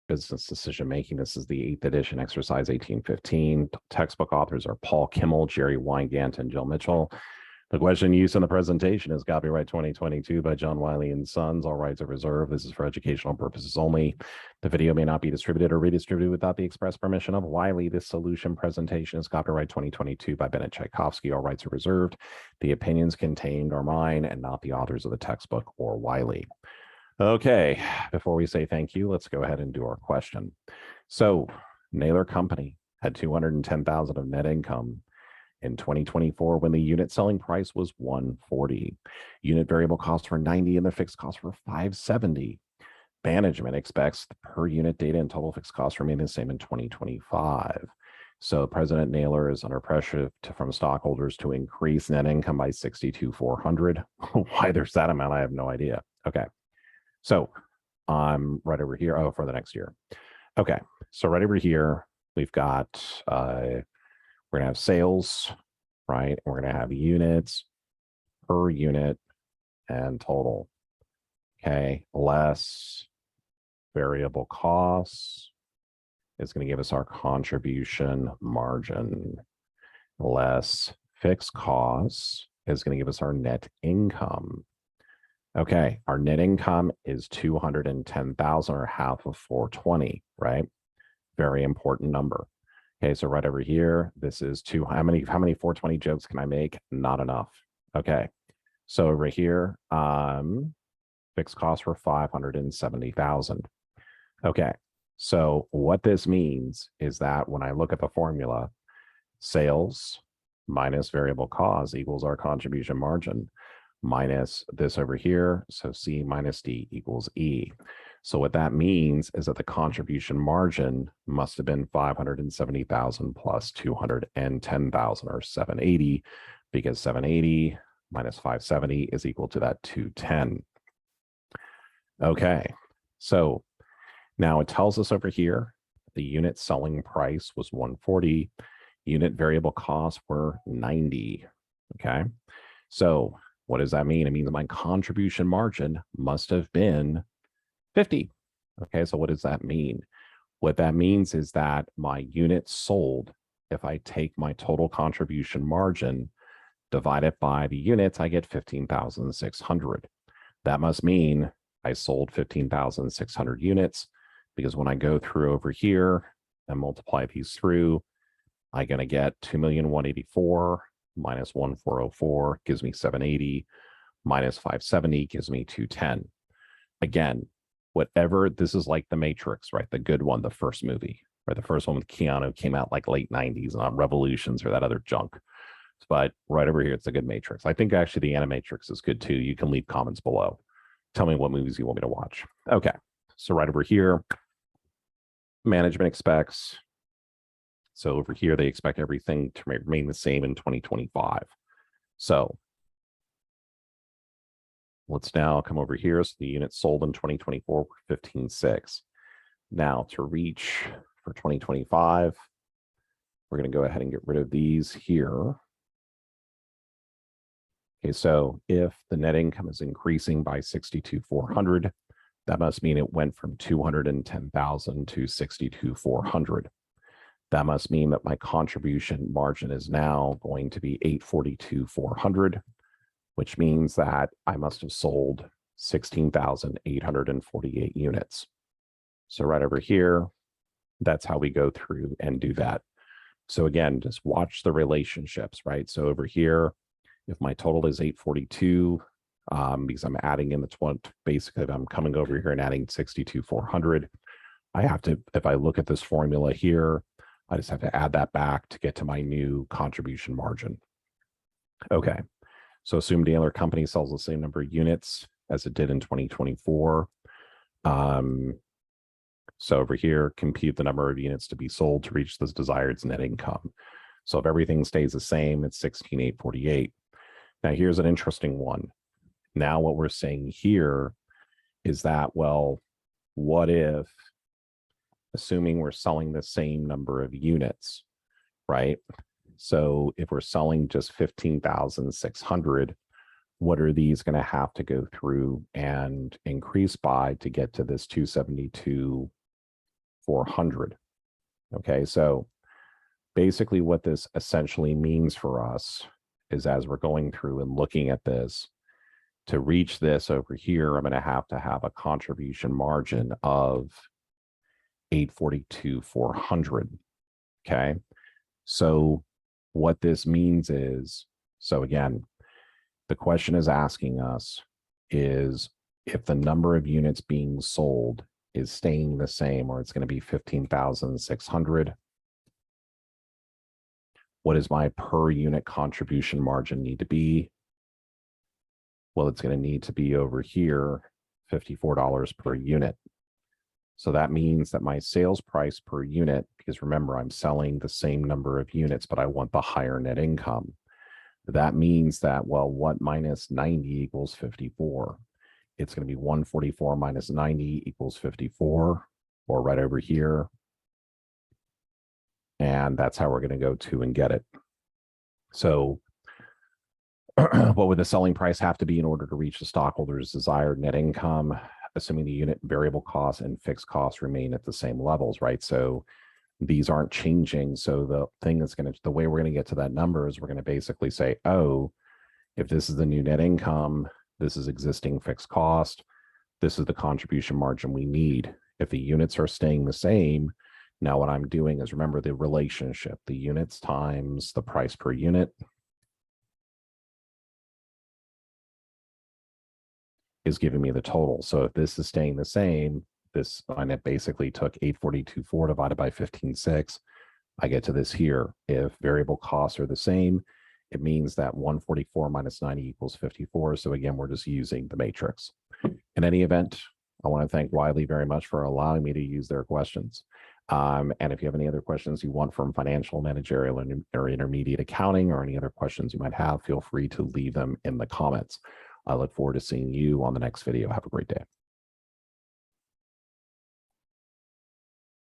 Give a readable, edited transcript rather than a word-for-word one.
Business Decision Making. This is the 8th edition, exercise 1815. Textbook authors are Paul Kimmel, Jerry Weingant, and Jill Mitchell. The question used in the presentation is copyright 2022 by John Wiley and Sons. All rights are reserved. This is for educational purposes only. The video may not be distributed or redistributed without the express permission of Wiley. This solution presentation is copyright 2022 by Bennett Tchaikovsky. All rights are reserved. The opinions contained are mine and not the authors of the textbook or Wiley. Okay, before we say thank you, let's go ahead and do our question. So, Naylor Company had $210,000 of net income in 2024 when the unit selling price was $140. Unit variable costs were $90 and the fixed costs were $570. Management expects the per unit data and total fixed costs remain the same in 2025. So President Naylor is under pressure from stockholders to increase net income by $62,400. Why there's that amount, I have no idea. Okay. So I'm right over here. Oh, for the next year. Okay. So right over here, we've got, we're going to have sales, right? We're going to have units, per unit, and total. Okay. Less variable costs is going to give us our contribution margin. Less fixed costs is going to give us our net income. Okay, our net income is 210,000 or half of 420, right? Very important number. Okay, so right over here, this is how many 420 jokes can I make? Not enough. Okay, so over here, fixed costs were 570,000. Okay, so what this means is that when I look at the formula, sales minus variable cost equals our contribution margin, minus this over here. So C minus D equals E. So what that means is that the contribution margin must have been 570,000 plus 210,000 or 780, because 780 minus 570 is equal to that 210. Okay, so now it tells us over here the unit selling price was 140, unit variable costs were 90. Okay, so what does that mean? It means my contribution margin must have been 50. Okay, so what does that mean? What that means is that my units sold, if I take my total contribution margin, divide it by the units, I get 15,600. That must mean I sold 15,600 units, because when I go through over here and multiply these through, I'm going to get 2,184,000 minus 1,404 gives me 780, minus 570 gives me 210. Again, whatever, this is like The Matrix, right? The good one, the first movie, right? The first one with Keanu came out like late 90s, not Revolutions or that other junk. But right over here, it's a good Matrix. I think actually the Animatrix is good too. You can leave comments below. Tell me what movies you want me to watch. Okay, so right over here, management expects. So over here, they expect everything to remain the same in 2025. So let's now come over here. So the units sold in 2024 were 15,600. Now to reach for 2025, we're going to go ahead and get rid of these here. Okay, so if the net income is increasing by 62,400, that must mean it went from 210,000 to 62,400. That must mean that my contribution margin is now going to be 842,400, which means that I must have sold 16,848 units. So right over here, that's how we go through and do that. So again, just watch the relationships, right? So over here, if my total is 842, because I'm adding in the 20, basically if I'm coming over here and adding 62,400, I have to, if I look at this formula here, I just have to add that back to get to my new contribution margin. Okay, so assume Naylor Company sells the same number of units as it did in 2024. So over here, compute the number of units to be sold to reach this desired net income. So if everything stays the same, it's 16,848. Now here's an interesting one. Now what we're saying here is that, well, what if, assuming we're selling the same number of units, right? So if we're selling just 15,600, what are these going to have to go through and increase by to get to this 272 400. Okay, so basically what this essentially means for us is as we're going through and looking at this, to reach this over here, I'm going to have a contribution margin of 842,400. Okay, so what this means is, so again, the question is asking us is if the number of units being sold is staying the same, or it's going to be 15,600, what does my per unit contribution margin need to be? Well, it's going to need to be over here, $54 per unit. So that means that my sales price per unit, because remember, I'm selling the same number of units, but I want the higher net income. That means that, well, what minus 90 equals 54? It's going to be 144 minus 90 equals 54, or right over here. And that's how we're going to go to and get it. So what would the selling price have to be in order to reach the stockholders' desired net income, assuming the unit variable costs and fixed costs remain at the same levels, right? So these aren't changing. So the thing that's the way we're going to get to that number is we're going to basically say, oh, if this is the new net income, this is existing fixed cost, this is the contribution margin we need. If the units are staying the same, now what I'm doing is, remember the relationship, the units times the price per unit is giving me the total. So if this is staying the same, this, and it basically took 842.4 divided by 15.6, I get to this here. If variable costs are the same, it means that 144 minus 90 equals 54. So again, we're just using the matrix. In any event, I want to thank Wiley very much for allowing me to use their questions. And if you have any other questions you want from financial, managerial, or intermediate accounting, or any other questions you might have, feel free to leave them in the comments. I look forward to seeing you on the next video. Have a great day.